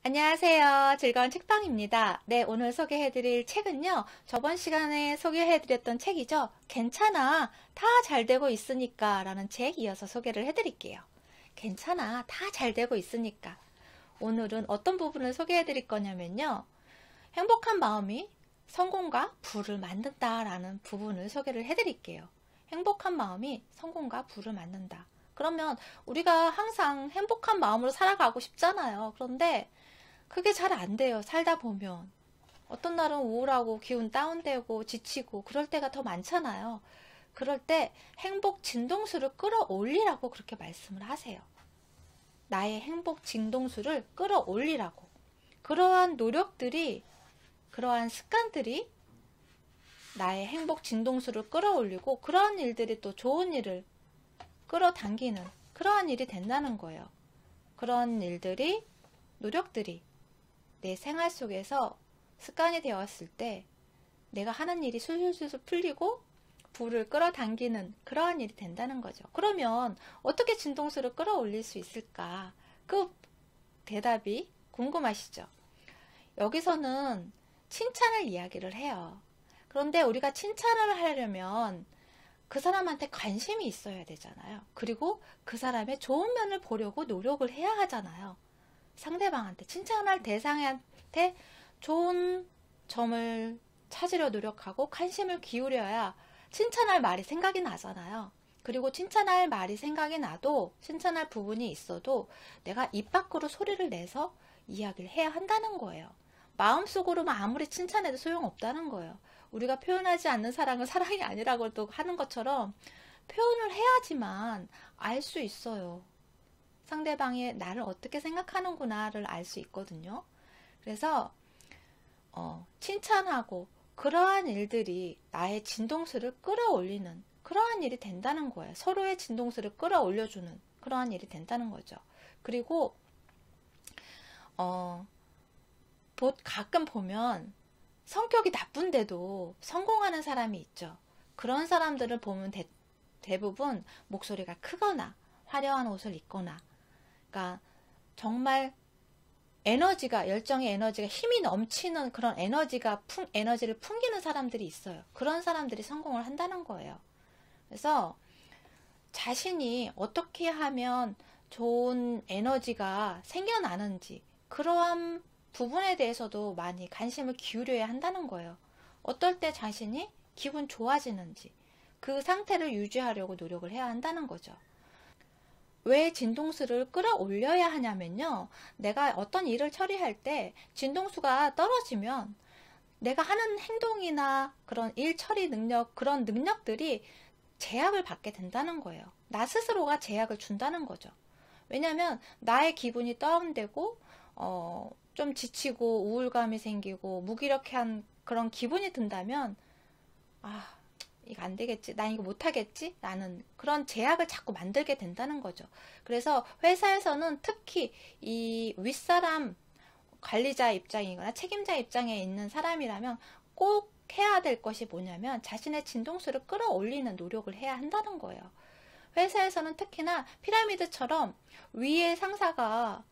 안녕하세요. 즐거운 책방입니다. 네, 오늘 소개해드릴 책은요. 저번 시간에 소개해드렸던 책이죠. 괜찮아. 다 잘 되고 있으니까 라는 책 이어서 소개를 해드릴게요. 괜찮아. 다 잘 되고 있으니까. 오늘은 어떤 부분을 소개해드릴 거냐면요. 행복한 마음이 성공과 부를 만든다 라는 부분을 소개를 해드릴게요. 행복한 마음이 성공과 부를 만든다. 그러면 우리가 항상 행복한 마음으로 살아가고 싶잖아요. 그런데 그게 잘 안 돼요. 살다 보면. 어떤 날은 우울하고 기분 다운되고 지치고 그럴 때가 더 많잖아요. 그럴 때 행복 진동수를 끌어올리라고 그렇게 말씀을 하세요. 나의 행복 진동수를 끌어올리라고. 그러한 노력들이, 그러한 습관들이 나의 행복 진동수를 끌어올리고 그러한 일들이 또 좋은 일을 끌어당기는 그러한 일이 된다는 거예요. 그런 일들이, 노력들이 내 생활 속에서 습관이 되었을 때 내가 하는 일이 술술술 풀리고 부를 끌어당기는 그러한 일이 된다는 거죠. 그러면 어떻게 진동수를 끌어올릴 수 있을까? 그 대답이 궁금하시죠? 여기서는 칭찬을 이야기를 해요. 그런데 우리가 칭찬을 하려면 그 사람한테 관심이 있어야 되잖아요. 그리고 그 사람의 좋은 면을 보려고 노력을 해야 하잖아요. 상대방한테, 칭찬할 대상한테 좋은 점을 찾으려 노력하고 관심을 기울여야 칭찬할 말이 생각이 나잖아요. 그리고 칭찬할 말이 생각이 나도, 칭찬할 부분이 있어도 내가 입 밖으로 소리를 내서 이야기를 해야 한다는 거예요. 마음속으로만 아무리 칭찬해도 소용없다는 거예요. 우리가 표현하지 않는 사랑은 사랑이 아니라고 또 하는 것처럼 표현을 해야지만 알 수 있어요. 상대방이 나를 어떻게 생각하는구나를 알 수 있거든요. 그래서 칭찬하고 그러한 일들이 나의 진동수를 끌어올리는 그러한 일이 된다는 거예요. 서로의 진동수를 끌어올려주는 그러한 일이 된다는 거죠. 그리고 가끔 보면 성격이 나쁜데도 성공하는 사람이 있죠. 그런 사람들을 보면 대부분 목소리가 크거나 화려한 옷을 입거나, 그러니까 정말 에너지가, 열정의 에너지가 힘이 넘치는 그런 에너지를 풍기는 사람들이 있어요. 그런 사람들이 성공을 한다는 거예요. 그래서 자신이 어떻게 하면 좋은 에너지가 생겨나는지 그러한 부분에 대해서도 많이 관심을 기울여야 한다는 거예요. 어떨 때 자신이 기분 좋아지는지 그 상태를 유지하려고 노력을 해야 한다는 거죠. 왜 진동수를 끌어올려야 하냐면요. 내가 어떤 일을 처리할 때 진동수가 떨어지면 내가 하는 행동이나 그런 일 처리 능력, 그런 능력들이 제약을 받게 된다는 거예요. 나 스스로가 제약을 준다는 거죠. 왜냐하면 나의 기분이 다운되고 좀 지치고 우울감이 생기고 무기력한 그런 기분이 든다면 이거 안 되겠지, 난 이거 못하겠지, 라는 그런 제약을 자꾸 만들게 된다는 거죠. 그래서 회사에서는 특히 이 윗사람 관리자 입장이거나 책임자 입장에 있는 사람이라면 꼭 해야 될 것이 뭐냐면 자신의 진동수를 끌어올리는 노력을 해야 한다는 거예요. 회사에서는 특히나 피라미드처럼 위에 상사가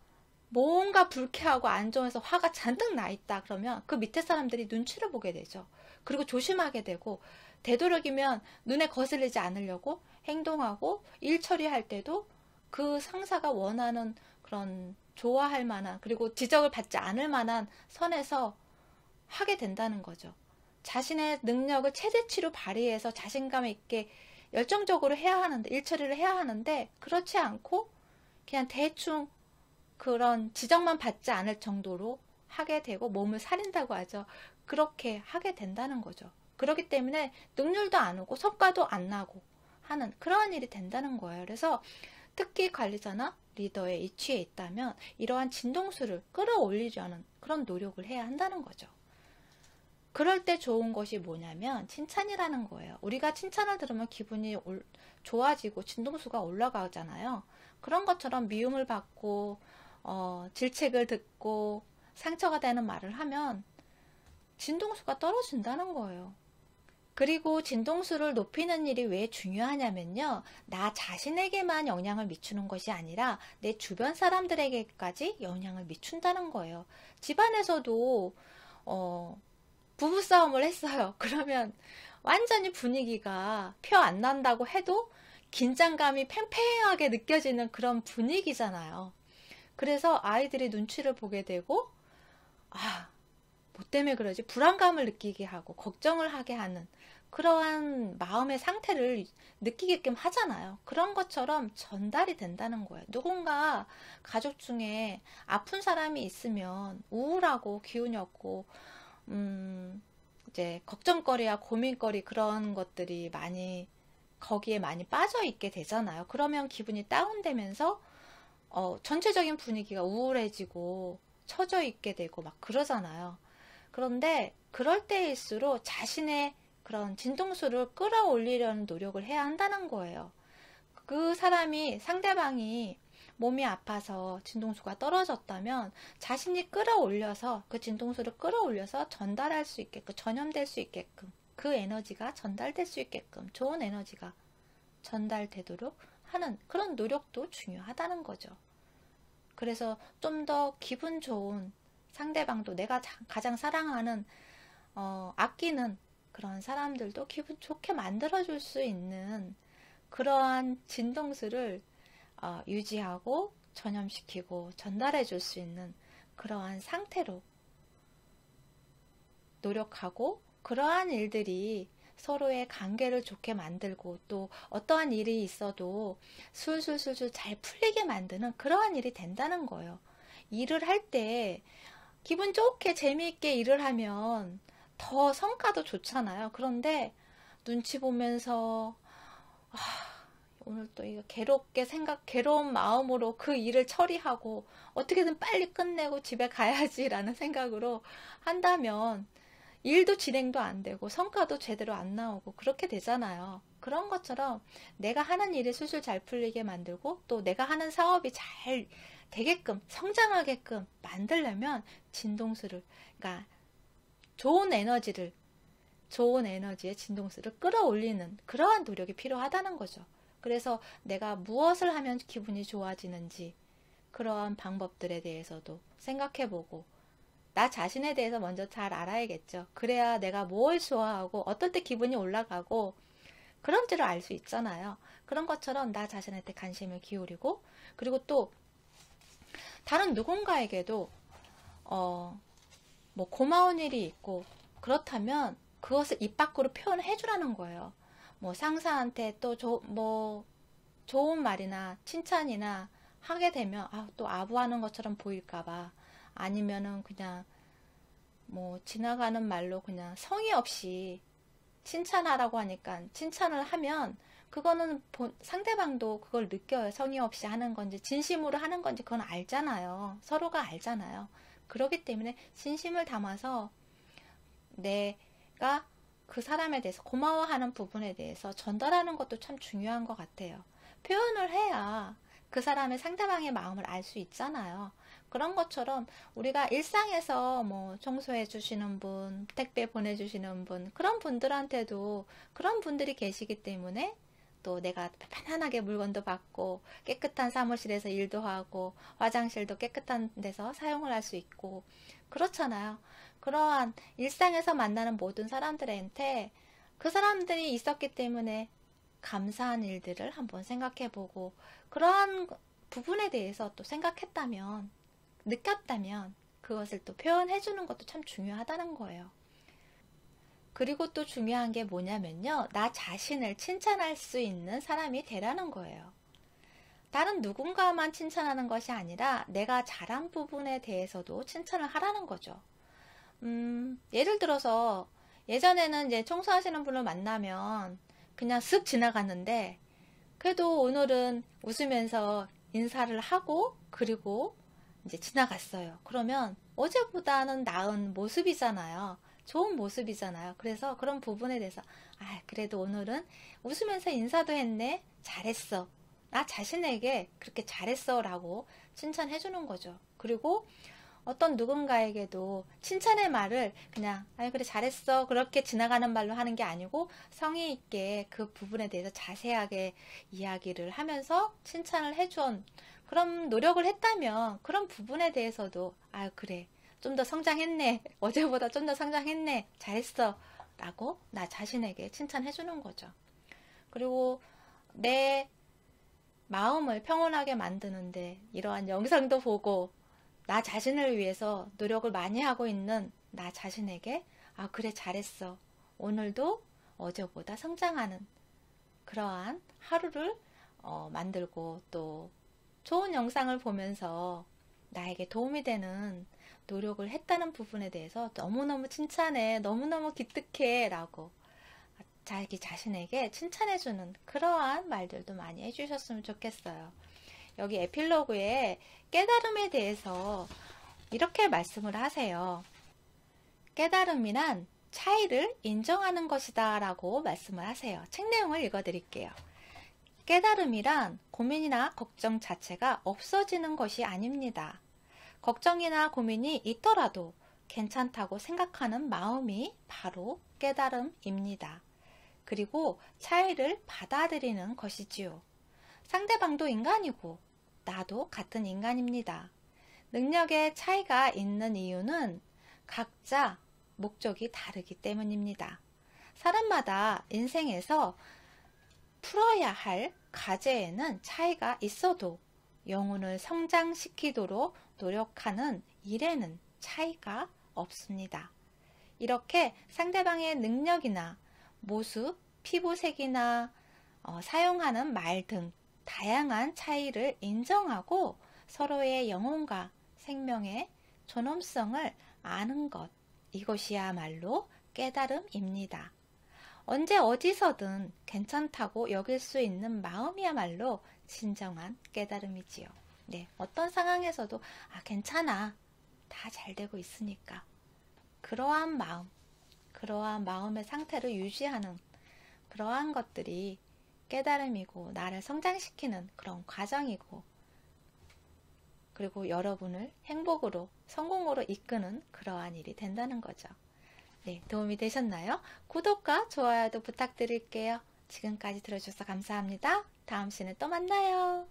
뭔가 불쾌하고 안 좋아서 화가 잔뜩 나 있다 그러면 그 밑에 사람들이 눈치를 보게 되죠. 그리고 조심하게 되고 되도록이면 눈에 거슬리지 않으려고 행동하고 일 처리할 때도 그 상사가 원하는 그런 좋아할 만한, 그리고 지적을 받지 않을 만한 선에서 하게 된다는 거죠. 자신의 능력을 최대치로 발휘해서 자신감 있게 열정적으로 해야 하는데, 일 처리를 해야 하는데 그렇지 않고 그냥 대충 그런 지적만 받지 않을 정도로 하게 되고 몸을 사린다고 하죠. 그렇게 하게 된다는 거죠. 그렇기 때문에 능률도 안 오고 성과도 안 나고 하는 그러한 일이 된다는 거예요. 그래서 특히 관리자나 리더의 위치에 있다면 이러한 진동수를 끌어올리려는 그런 노력을 해야 한다는 거죠. 그럴 때 좋은 것이 뭐냐면 칭찬이라는 거예요. 우리가 칭찬을 들으면 기분이 좋아지고 진동수가 올라가잖아요. 그런 것처럼 미움을 받고 질책을 듣고 상처가 되는 말을 하면 진동수가 떨어진다는 거예요. 그리고 진동수를 높이는 일이 왜 중요하냐면요. 나 자신에게만 영향을 미치는 것이 아니라 내 주변 사람들에게까지 영향을 미친다는 거예요. 집안에서도 부부싸움을 했어요. 그러면 완전히 분위기가 표 안 난다고 해도 긴장감이 팽팽하게 느껴지는 그런 분위기잖아요. 그래서 아이들이 눈치를 보게 되고, 뭐 때문에 그러지? 불안감을 느끼게 하고, 걱정을 하게 하는 그러한 마음의 상태를 느끼게끔 하잖아요. 그런 것처럼 전달이 된다는 거예요. 누군가 가족 중에 아픈 사람이 있으면 우울하고 기운이 없고, 이제 걱정거리와 고민거리 그런 것들이 거기에 많이 빠져 있게 되잖아요. 그러면 기분이 다운되면서 전체적인 분위기가 우울해지고 처져 있게 되고 막 그러잖아요. 그런데 그럴 때일수록 자신의 그런 진동수를 끌어올리려는 노력을 해야 한다는 거예요. 그 상대방이 몸이 아파서 진동수가 떨어졌다면 자신이 끌어올려서 그 진동수를 끌어올려서 전달할 수 있게끔, 전염될 수 있게끔, 그 에너지가 전달될 수 있게끔, 좋은 에너지가 전달되도록 하는 그런 노력도 중요하다는 거죠. 그래서 좀 더 기분 좋은 상대방도, 내가 가장 사랑하는 아끼는 그런 사람들도 기분 좋게 만들어줄 수 있는 그러한 진동수를 유지하고 전염시키고 전달해 줄 수 있는 그러한 상태로 노력하고, 그러한 일들이 서로의 관계를 좋게 만들고 또 어떠한 일이 있어도 술술술술 잘 풀리게 만드는 그러한 일이 된다는 거예요. 일을 할 때 기분 좋게 재미있게 일을 하면 더 성과도 좋잖아요. 그런데 눈치 보면서 오늘 또 이거 괴로운 마음으로 그 일을 처리하고 어떻게든 빨리 끝내고 집에 가야지라는 생각으로 한다면 일도 진행도 안 되고 성과도 제대로 안 나오고 그렇게 되잖아요. 그런 것처럼 내가 하는 일이 술술 잘 풀리게 만들고 또 내가 하는 사업이 잘 되게끔 성장하게끔 만들려면 진동수를, 그러니까 좋은 에너지의 진동수를 끌어올리는 그러한 노력이 필요하다는 거죠. 그래서 내가 무엇을 하면 기분이 좋아지는지 그러한 방법들에 대해서도 생각해보고 나 자신에 대해서 먼저 잘 알아야겠죠. 그래야 내가 뭘 좋아하고 어떨 때 기분이 올라가고 그런지를 알 수 있잖아요. 그런 것처럼 나 자신한테 관심을 기울이고, 그리고 또 다른 누군가에게도 뭐 고마운 일이 있고 그렇다면 그것을 입 밖으로 표현해 주라는 거예요. 뭐 상사한테 또 좋은 말이나 칭찬이나 하게 되면 또 아부하는 것처럼 보일까봐, 아니면은 그냥 뭐 지나가는 말로 그냥 성의 없이 칭찬하라고 하니까 칭찬을 하면 그거는 상대방도 그걸 느껴요. 성의 없이 하는 건지 진심으로 하는 건지 그건 알잖아요. 서로가 알잖아요. 그렇기 때문에 진심을 담아서 내가 그 사람에 대해서 고마워하는 부분에 대해서 전달하는 것도 참 중요한 것 같아요. 표현을 해야 그 사람의 상대방의 마음을 알 수 있잖아요. 그런 것처럼 우리가 일상에서 뭐 청소해 주시는 분, 택배 보내주시는 분, 그런 분들한테도 그런 분들이 계시기 때문에 또 내가 편안하게 물건도 받고 깨끗한 사무실에서 일도 하고 화장실도 깨끗한 데서 사용을 할 수 있고 그렇잖아요. 그러한 일상에서 만나는 모든 사람들한테 그 사람들이 있었기 때문에 감사한 일들을 한번 생각해보고 그러한 부분에 대해서 또 생각했다면, 느꼈다면 그것을 또 표현해주는 것도 참 중요하다는 거예요. 그리고 또 중요한 게 뭐냐면요. 나 자신을 칭찬할 수 있는 사람이 되라는 거예요. 다른 누군가만 칭찬하는 것이 아니라 내가 잘한 부분에 대해서도 칭찬을 하라는 거죠. 예를 들어서 예전에는 이제 청소하시는 분을 만나면 그냥 쓱 지나갔는데 그래도 오늘은 웃으면서 인사를 하고 그리고 이제 지나갔어요. 그러면 어제보다는 나은 모습이잖아요. 좋은 모습이잖아요. 그래서 그런 부분에 대해서 그래도 오늘은 웃으면서 인사도 했네. 잘했어. 나 자신에게 그렇게 잘했어 라고 칭찬해 주는 거죠. 그리고 어떤 누군가에게도 칭찬의 말을 그냥 아이 그래 잘했어 그렇게 지나가는 말로 하는 게 아니고 성의 있게 그 부분에 대해서 자세하게 이야기를 하면서 칭찬을 해준 그런 노력을 했다면 그런 부분에 대해서도 아 그래 좀 더 성장했네 어제보다 좀 더 성장했네 잘했어 라고 나 자신에게 칭찬해 주는 거죠. 그리고 내 마음을 평온하게 만드는데 이러한 영상도 보고 나 자신을 위해서 노력을 많이 하고 있는 나 자신에게 아 그래 잘했어 오늘도 어제보다 성장하는 그러한 하루를 만들고 또 좋은 영상을 보면서 나에게 도움이 되는 노력을 했다는 부분에 대해서 너무너무 칭찬해 너무너무 기특해 라고 자기 자신에게 칭찬해주는 그러한 말들도 많이 해주셨으면 좋겠어요. 여기 에필로그에 깨달음에 대해서 이렇게 말씀을 하세요. 깨달음이란 차이를 인정하는 것이다 라고 말씀을 하세요. 책 내용을 읽어드릴게요. 깨달음이란 고민이나 걱정 자체가 없어지는 것이 아닙니다. 걱정이나 고민이 있더라도 괜찮다고 생각하는 마음이 바로 깨달음입니다. 그리고 차이를 받아들이는 것이지요. 상대방도 인간이고 나도 같은 인간입니다. 능력의 차이가 있는 이유는 각자 목적이 다르기 때문입니다. 사람마다 인생에서 풀어야 할 과제에는 차이가 있어도 영혼을 성장시키도록 노력하는 일에는 차이가 없습니다. 이렇게 상대방의 능력이나 모습, 피부색이나 사용하는 말 등 다양한 차이를 인정하고 서로의 영혼과 생명의 존엄성을 아는 것, 이것이야말로 깨달음입니다. 언제 어디서든 괜찮다고 여길 수 있는 마음이야말로 진정한 깨달음이지요. 네, 어떤 상황에서도 괜찮아. 다 잘 되고 있으니까. 그러한 마음, 그러한 마음의 상태를 유지하는 그러한 것들이 깨달음이고 나를 성장시키는 그런 과정이고 그리고 여러분을 행복으로 성공으로 이끄는 그러한 일이 된다는 거죠. 네, 도움이 되셨나요? 구독과 좋아요도 부탁드릴게요. 지금까지 들어주셔서 감사합니다. 다음 시간에 또 만나요.